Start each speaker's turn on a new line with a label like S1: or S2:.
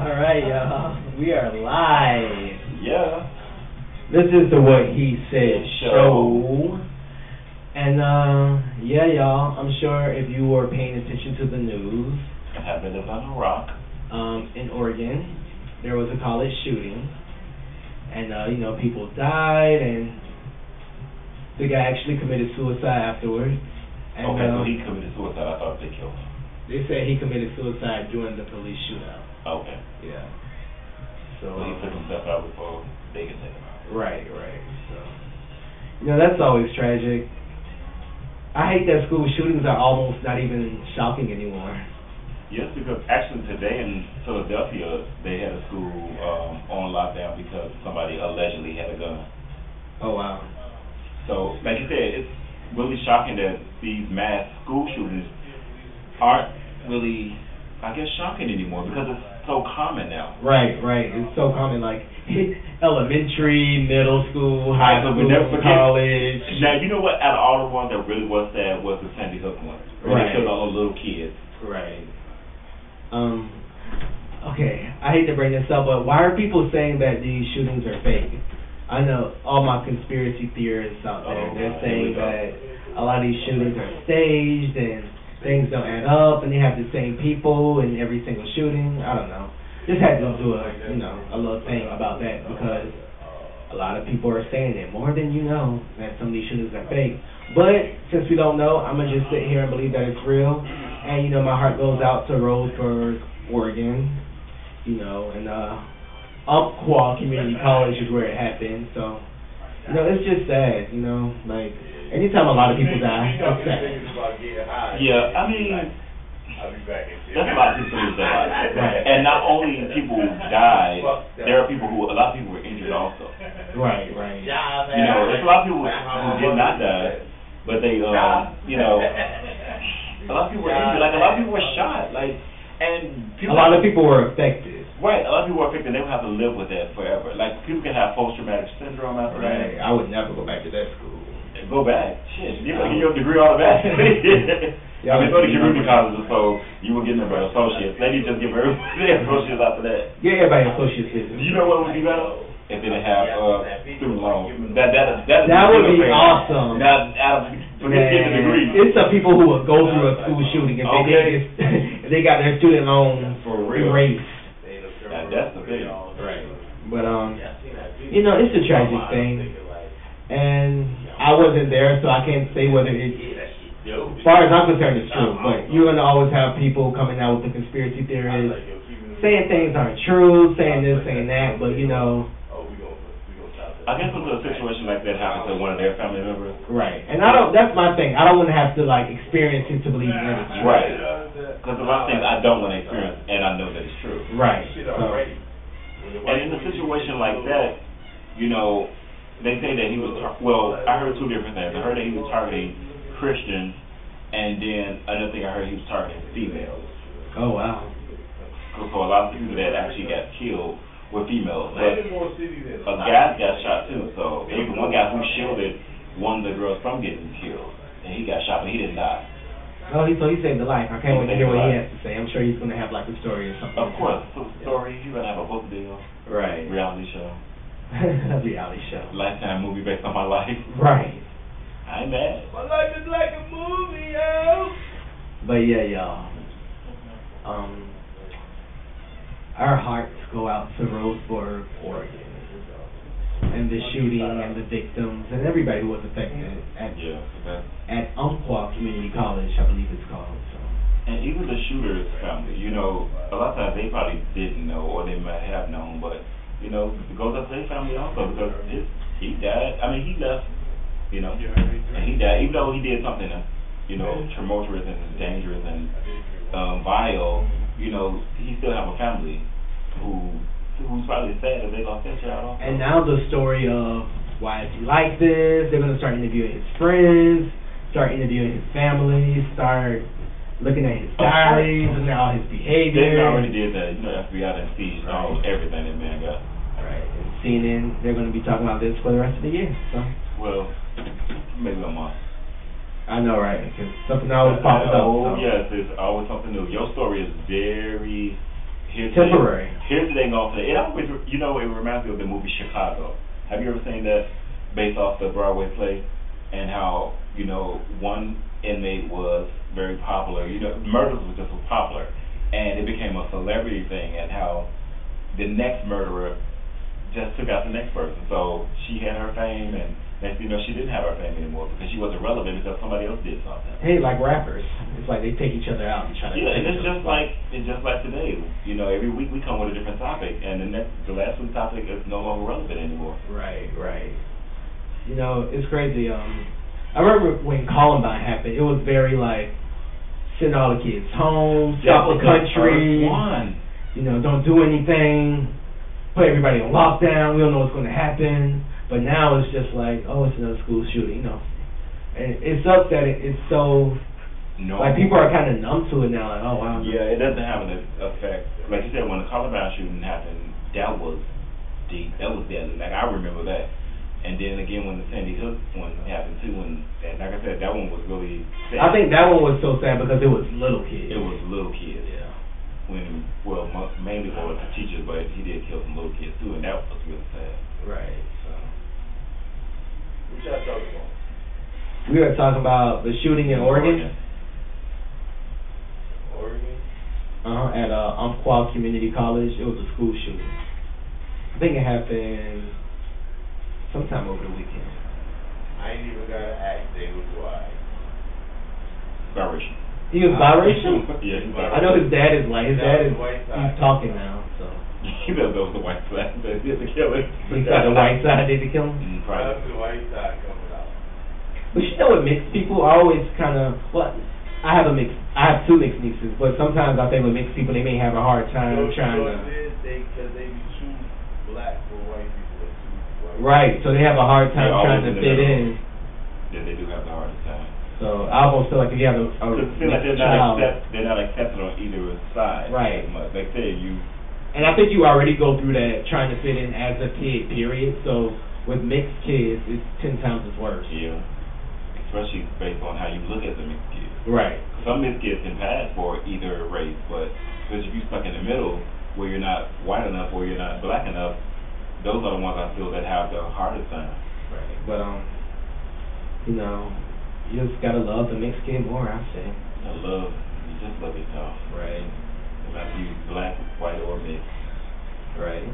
S1: All right, y'all. We are live.
S2: Yeah.
S1: This is the What He Said show. And, yeah, y'all, I'm sure if you were paying attention to the news,
S2: I have been living on a rock.
S1: In Oregon, there was a college shooting. And, people died, and the guy actually committed suicide afterwards. And,
S2: okay, so he committed suicide. I thought they killed him.
S1: They said he committed suicide during the police shootout.
S2: Okay.
S1: Yeah.
S2: So he took himself out before they could take him out.
S1: Right. So, that's always tragic. I hate that school shootings are almost not even shocking anymore.
S2: Yes, because actually today in Philadelphia, they had a school on lockdown because somebody allegedly had a gun.
S1: Oh, wow.
S2: So, like you said, it's really shocking that these mass school shootings aren't really, I guess, shocking anymore because it's so common now. Right.
S1: It's so common, like elementary, middle school, high school, college.
S2: Now, you know what? Out of all the ones that really was sad was the Sandy Hook one. Where they killed all those little kids.
S1: Right. Okay, I hate to bring this up, but why are people saying that these shootings are fake? I know all my conspiracy theorists out there, they're saying that a lot of these shootings are staged and things don't add up and they have the same people in every single shooting. I don't know. Just had to do a little thing about that because a lot of people are saying it more than you know that some of these shootings are fake. But since we don't know, I'm gonna just sit here and believe that it's real. And my heart goes out to Roseburg, Oregon. And Umpqua Community College is where it happened. So, it's just sad. Like anytime a lot of people die, it's sad.
S2: Yeah, I mean, that's a lot of people lose their lives. Right. And not only people who died, there are a lot of people were injured also.
S1: Right.
S2: There's a lot of people who did not die, but they, a lot of people were injured. Like a lot of people were shot. A
S1: lot of people were affected.
S2: Right, a lot of people were affected. They would have to live with that forever. Like people can have post-traumatic syndrome after that.
S1: Right. I would never go back to that school.
S2: Go back. Shit, you better get your degree automatically. I mean, go to community colleges, so you will get an associates. They need to just give everybody their associates after that.
S1: Yeah, everybody associates.
S2: Do you know what would be better? If they didn't have student loans. That
S1: would be awesome.
S2: Now, forget getting a degree.
S1: It's some people who would go through a school shooting if if they got their student loans erased.
S2: That's the thing.
S1: Right. But it's a tragic thing, and I wasn't there, so I can't say whether it's. As far as I'm concerned, it's true. But you're gonna always have people coming out with the conspiracy theories, saying things aren't true, saying this, saying that. But
S2: I guess when a situation like that happens to one of their family members.
S1: Right. And that's my thing. I don't want to have to experience it to believe that it's true.
S2: Right. Because a lot of things I don't want to experience, and I know that it's true.
S1: Right.
S2: And in a situation like that, they say that he was, I heard two different things. I heard that he was targeting Christians, and then another thing I heard he was targeting females.
S1: Oh, wow.
S2: So a lot of people that actually got killed were females. But a guy got shot too, so there was one guy who shielded one of the girls from getting killed, and he got shot, but he didn't die.
S1: Oh, so he saved a life. I can't wait to hear what he has to say. I'm sure he's going to have a story or something.
S2: Of course, story. He's going to have a book deal.
S1: Right.
S2: Reality show.
S1: A reality show.
S2: Lifetime movie based on my life.
S1: Right.
S2: I ain't mad.
S3: My life is like a movie, yo.
S1: But yeah, y'all. Our hearts go out to Roseburg, Oregon, and the shooting and the victims and everybody who was affected at Umpqua Community College, I believe it's called. So.
S2: And even the shooter's family, a lot of times they probably didn't know or they might have known, but it goes up to their family also because he died. I mean, he left, and he died even though he did something, tumultuous and dangerous and vile. He still have a family who's probably sad that they lost their child.
S1: And now the story of why is he like this? They're gonna start interviewing his friends, start interviewing his family, start looking at his diaries, looking at all his behavior.
S2: They already did that. FBI done seized all everything that man got.
S1: Right. And CNN, they're gonna be talking about this for the rest of the year. So.
S2: Well, maybe a month.
S1: I know, right? Because something always pops up.
S2: Oh, yes, there's always something new. Your story is very
S1: temporary.
S2: Here's the thing gonna say. It always, you know, it reminds me of the movie Chicago. Have you ever seen that, based off the Broadway play, and how, you know, one inmate was very popular. You know, murders was just so popular, and it became a celebrity thing, and how the next murderer just took out the next person. So she had her fame, and next thing you know, she didn't have her fame anymore because she wasn't relevant because somebody else did something.
S1: Hey, like rappers, it's like they take each other out and try to.
S2: Yeah, and it's just like today. You know, every week we come with a different topic, and the last week's topic is no longer relevant anymore.
S1: Right. You know, it's crazy. I remember when Columbine happened, it was very like send all the kids home, stop the country. You know, don't do anything. Put everybody on lockdown. We don't know what's going to happen. But now it's just like, oh, it's another school shooting, you know. And it sucks that it's so, like, people are kind of numb to it now. Like, oh, wow.
S2: Yeah, it doesn't have an effect. Like you said, when the Columbine shooting happened, that was deep. That was deadly. Like, I remember that. And then again, when the Sandy Hook one happened too, and like I said, that one was really sad.
S1: I think that one was so sad because it was little kids.
S2: It was little kids. Yeah. Mainly for the teachers, but he did kill some little kids too, and that was really sad.
S1: Right. So.
S3: What y'all talking about?
S1: We were talking about the shooting in Oregon.
S3: Oregon?
S1: At Umpqua Community College. It was a school shooting. I think it happened sometime over the weekend.
S3: I ain't even gotta ask. They was why.
S2: Biracial.
S1: He was biracial?
S2: Yeah, he's biracial.
S1: I know his dad is white. His dad is, he's talking now, so.
S2: He knows that was the white side that did the killing.
S1: He thought the white side did the killing?
S2: Right.
S3: The white side coming out.
S1: But you know, with mixed people, I always kind of, I have two mixed nieces, but sometimes I think with mixed people, they may have a hard time trying to.
S3: Because they be too black for white people. Too white.
S1: Right, so they have a hard time trying to fit in.
S2: Yeah, they do have the hardest time.
S1: So I almost feel like if you have a
S2: feel like they're not accepted on either side.
S1: Right.
S2: Like say you.
S1: And I think you already go through that trying to fit in as a kid, period. So with mixed kids, it's 10 times as worse.
S2: Yeah. Especially based on how you look at the mixed kids.
S1: Right.
S2: Some mixed kids can pass for either race, but because if you're stuck in the middle where you're not white enough or you're not black enough, those are the ones I feel that have the hardest time.
S1: Right. But you know, you just gotta love the mixed kid more, I say.
S2: You just love yourself.
S1: Right.
S2: No matter if you black, white, or mixed.
S1: Right.